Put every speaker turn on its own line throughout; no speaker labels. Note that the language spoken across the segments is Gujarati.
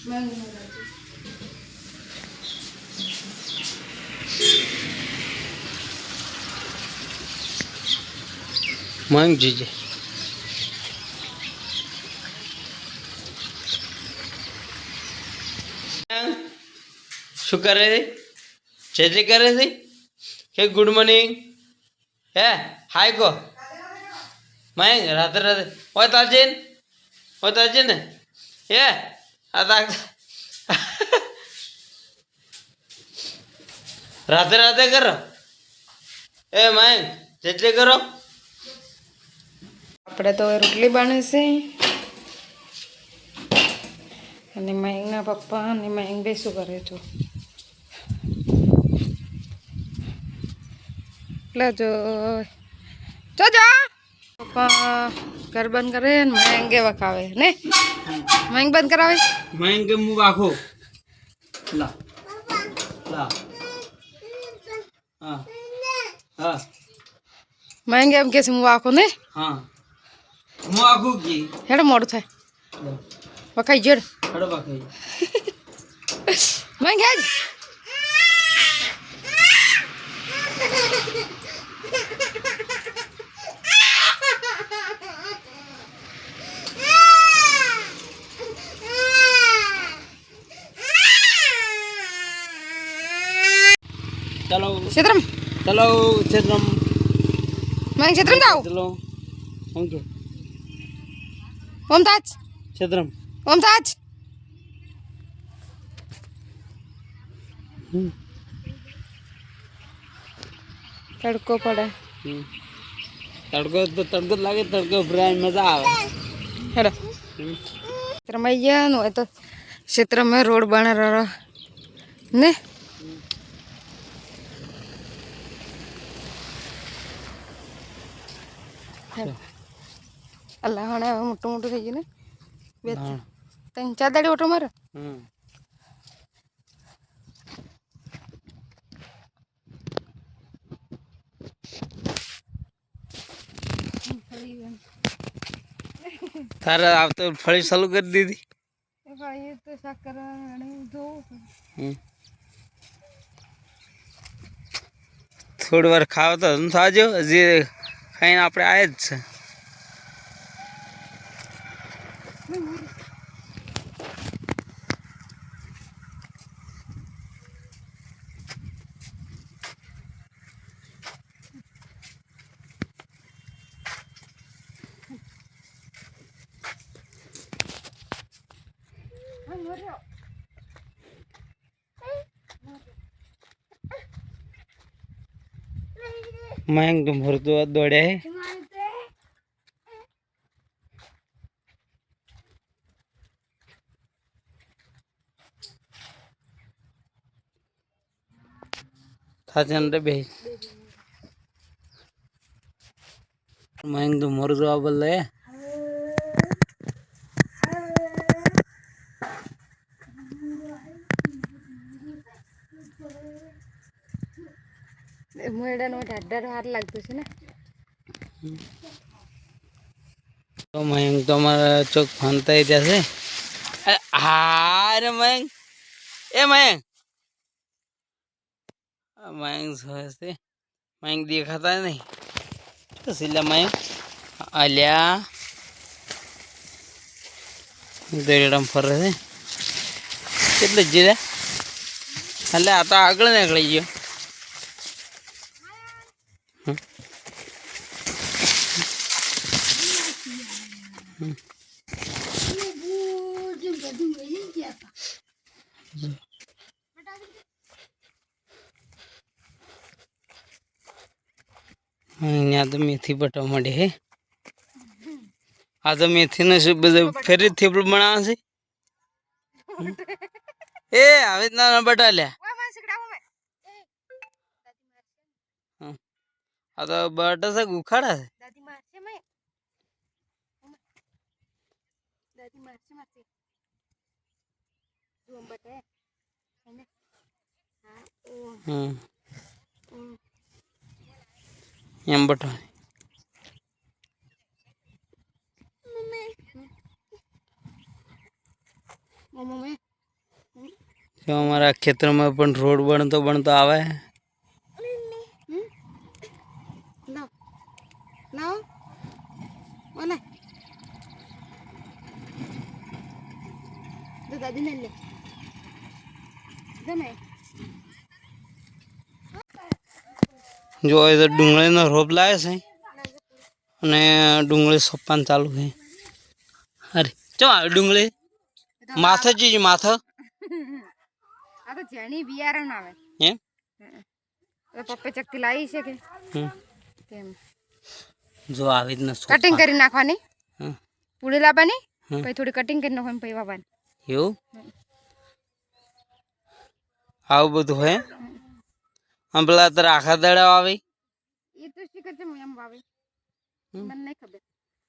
માંગ જીજે શું કરે છે જે કરે છે કે ગુડ મોર્નિંગ હે હાય કો માંગ રાતે રાતે ઓય તાજે ને હે આ તા રાતે રાતે કરો એ માંગ જેટલી કરો
આપણે તો રોટલી બને છે અને મયંકના પપ્પા અને મયંક બે શું કરે છો એટલે જો પપ્પા ઘર બંધ કરે ને મયંકે વખાવે ને મયંક બંધ કરાવે
માંગ કે હું વાખો લા લા હા હા
મયંક એમ કે છે હું આખો ને
હા હું આખું કી
હેડો મોડું થાય વખાઈ જેડ
હડો વાખાઈ
મયંક હેડ
ચલો
ક્ષેત્રમ
ચલો ચેતરમ
મયંક ક્ષેત્રમ જાઓ
ચલો ઓકે
ઓમ તાજ
ચેતરમ
ઓમ તાજ તડકો પડે
તડકો લાગે તડકો ભરાય મજા આવે
હેડો ક્ષેત્રમાં ગયા હોય તો ક્ષેત્રમાં રોડ બને રહ્યો ને અલ્લાહ હવે મોટું મોટું થઈ ગયું ને બે ત્રણ ચાર દાડી ઓટો મારે
તારે આવતો ફળી ચાલુ કરી દીધી
ભાઈ તો શાક કરવા જોવું
થોડી વાર ખાવ તો થાજો હજી ખાઈને આપણે આયા જ છે મયંક તો ભરતો દોડ્યા હે થાચે ને બે મયંક તો મરજો આ બલ્લે
મેળાનો ઢાઢર હાર લાગતું છે ને
તો મયંક તો અમારા ચોક ફાંતાઈ જશે હા રે મયંક એ મયંક મયંક છે મયંક દેખાતા નહીં સિલ્લા મયંક અલ્યા દરેડામાં ફરે છે કેટલે જ જીરા એટલે આ તો આગળ નીકળી ગયો અહીંયા તો મેથી બટવા માંડે હે આ તો મેથી ને બધું ફેરી થેપલું બનાવે છે એ આવી રીતના બટા લ્યા આ તો બટા છે ઉખાડા છે એમ બટા
મમ્મી
જો અમારા ખેતરમાં પણ રોડ બનતો બનતો આવે.
લાવ લાવ ઓલે તો દાદી ને લે ગમે
જો એ તો ડુંગળીનો રોપ લાવે છે અને ડુંગળી સોંપવાનું ચાલુ છે. અરે ચો ડુંગળી માથે જ માથે
આ તો જેની બિયારણ આવે
એમ
તો પપ્પે ચકતી લાવી છે કે તેમ
જો આવી રીતના
કટિંગ કરી નાખવાની
હા
પૂરી લાવવાની પછી થોડી કટિંગ કરી નાખવાની પછી વાવવાની
એવું આવું બધું હોય. આમ પેલા તારે આખા દાડા આવી
એ તો શીખર છે એમ વાવે મને નહીં ખબર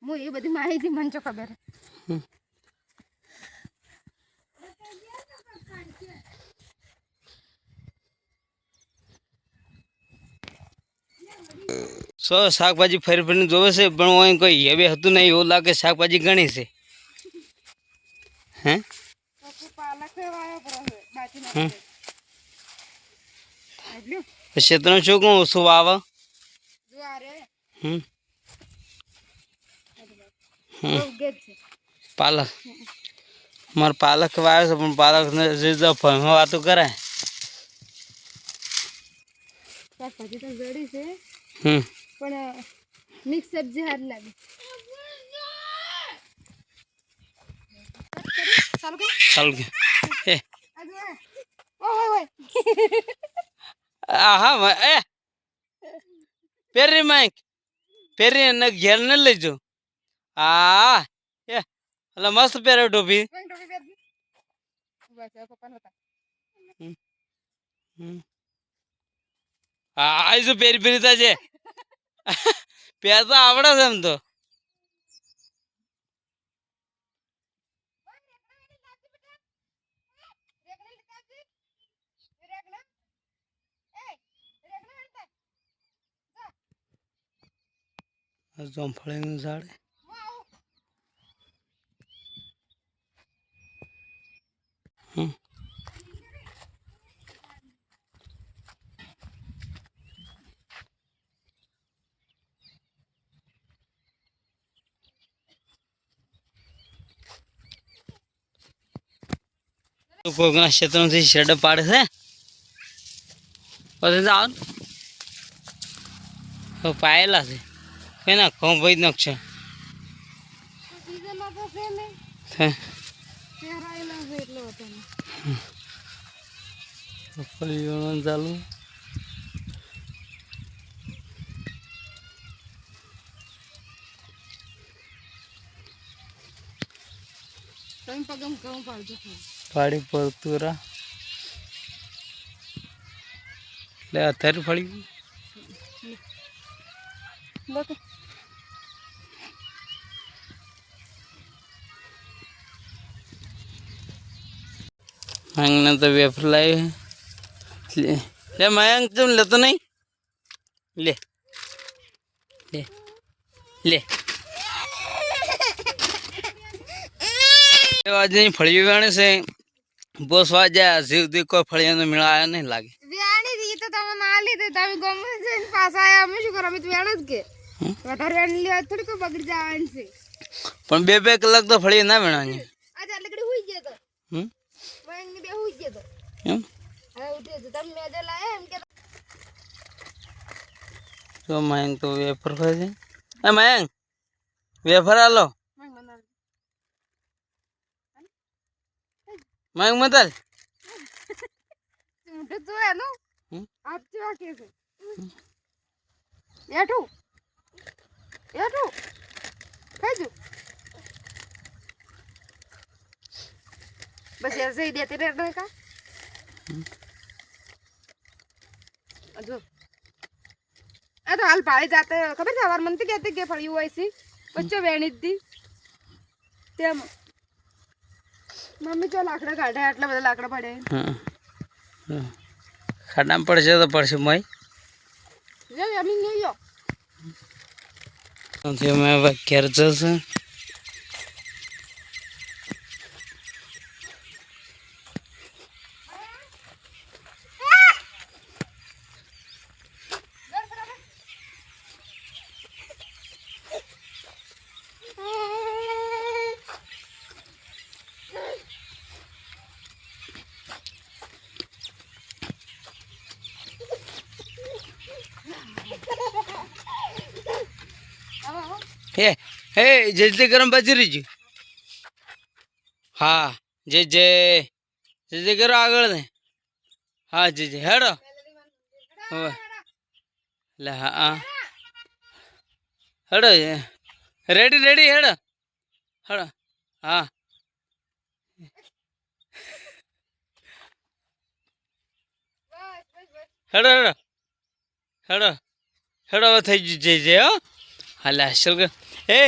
હું એ બધી માહિતી મને તો ખબર
શાકભાજી ફરી ફરીને જોવે છે પણ હું કોઈ હવે હતું નહીં એવું લાગે શાકભાજી ઘણી છે. હે ક્ષેત્ર શું કહું ઓછું વાવે પાલક મારે પાલક વાવે છે પણ પાલક ને વાતો કરાય
શાકભાજી તો જડી છે પણ મિક્સ સબ્જી હારી લાગે
ચાલુ કે એ
ઓય
હા એ પેરી માઈક પેરી ને ઘેર ને લેજો. હા એ એટલે મસ્ત પહેરે ટોપી. હા આવીશું પેરી પેરી થશે પેર તો આવડે છે એમ તો. જામફળીનું ઝાડ કોકના ક્ષેત્રમાંથી શેડ પાડે છે પછી જાવ પાયેલા છે કઈ ના ઘઉં ભાઈ નાખશે ચાલુ પાડી પરતુરા એટલે અત્યારે ફળી માંગને તો વેફર લાવી લે મયંક તું લેતો નહીં લે લે લે આજે ફળીઓ વેણે છે બોસવા જાય જીવથી કોઈ ફળિયાનો મેળા આવ્યો નહીં લાગે
વેણી દી તો તમે ના લીધી તમે ગમે છે પાછા આયા અમે શું કરો અમે તો વેણ જ કે વધારે વેણી લેવા થોડી કોઈ બગડી જવાનું છે
પણ 2-2 કલાક તો ફળી ના વેણાની
આજે લગડી હુઈ ગયો તો મયંક બે હુઈ ગયો તો
એમ
હવે ઉઠી તો તમે મેદે લાયા એમ કે
તો મયંક તો વેફર ખાય છે એ મયંક વેફર આલો મયંક મતલ
ઉઠે તો એનો આપ કેવા કે છે એઠું ખાજો बस ऐसे ही देते रहने का जो तो हाल पाए जाते खबर है हमारे मन तो कहते कि फड़ी हुआ ऐसी बच्चों वेणी थी तेम मम्मी जो लाकड़ा काटे आटला બધા લાકડા પડે
ખાડામાં પડશે તો પડશે મય
જો અમી નહીં યો
તો મેં ઘેર જશે હે જે જે ગરમ બાજી રહીજુ હા જે જે કરો આગળ ને હા જે હેડો હવે લે હા હેડો રેડી રેડી હેડો હેડો હા હેડો હેડો હેડો હેડો હવે થઈ ગયું જે હો હાલે અસલ એ